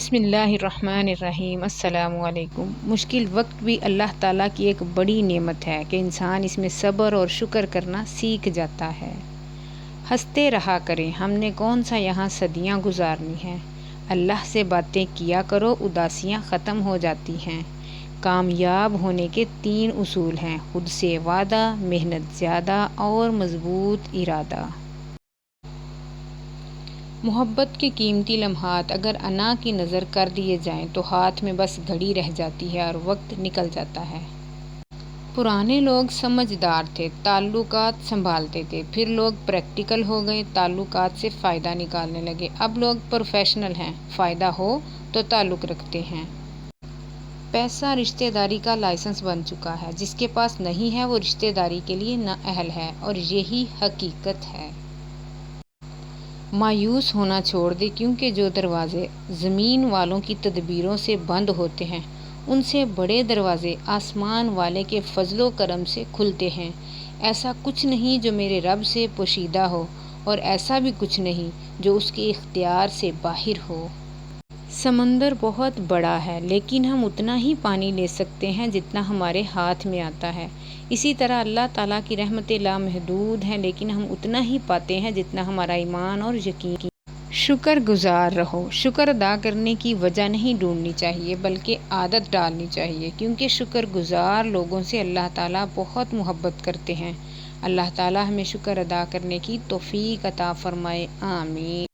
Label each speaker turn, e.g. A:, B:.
A: بسم اللہ الرحمن الرحیم۔ السلام علیکم۔ مشکل وقت بھی اللہ تعالیٰ کی ایک بڑی نعمت ہے کہ انسان اس میں صبر اور شکر کرنا سیکھ جاتا ہے۔ ہنستے رہا کریں، ہم نے کون سا یہاں صدیاں گزارنی ہیں۔ اللہ سے باتیں کیا کرو، اداسیاں ختم ہو جاتی ہیں۔ کامیاب ہونے کے 3 اصول ہیں: خود سے وعدہ، محنت زیادہ اور مضبوط ارادہ۔ محبت کے قیمتی لمحات اگر انا کی نظر کر دیے جائیں تو ہاتھ میں بس گھڑی رہ جاتی ہے اور وقت نکل جاتا ہے۔ پرانے لوگ سمجھدار تھے، تعلقات سنبھالتے تھے، پھر لوگ پریکٹیکل ہو گئے، تعلقات سے فائدہ نکالنے لگے۔ اب لوگ پروفیشنل ہیں، فائدہ ہو تو تعلق رکھتے ہیں۔ پیسہ رشتہ داری کا لائسنس بن چکا ہے، جس کے پاس نہیں ہے وہ رشتہ داری کے لیے نااہل ہے، اور یہی حقیقت ہے۔ مایوس ہونا چھوڑ دیں، کیونکہ جو دروازے زمین والوں کی تدبیروں سے بند ہوتے ہیں، ان سے بڑے دروازے آسمان والے کے فضل و کرم سے کھلتے ہیں۔ ایسا کچھ نہیں جو میرے رب سے پوشیدہ ہو، اور ایسا بھی کچھ نہیں جو اس کے اختیار سے باہر ہو۔ سمندر بہت بڑا ہے، لیکن ہم اتنا ہی پانی لے سکتے ہیں جتنا ہمارے ہاتھ میں آتا ہے۔ اسی طرح اللہ تعالیٰ کی رحمتیں لامحدود ہیں، لیکن ہم اتنا ہی پاتے ہیں جتنا ہمارا ایمان اور یقین۔ شکر گزار رہو۔ شکر ادا کرنے کی وجہ نہیں ڈھونڈنی چاہیے، بلکہ عادت ڈالنی چاہیے، کیونکہ شکر گزار لوگوں سے اللہ تعالیٰ بہت محبت کرتے ہیں۔ اللہ تعالیٰ ہمیں شکر ادا کرنے کی توفیق عطا فرمائے، آمین۔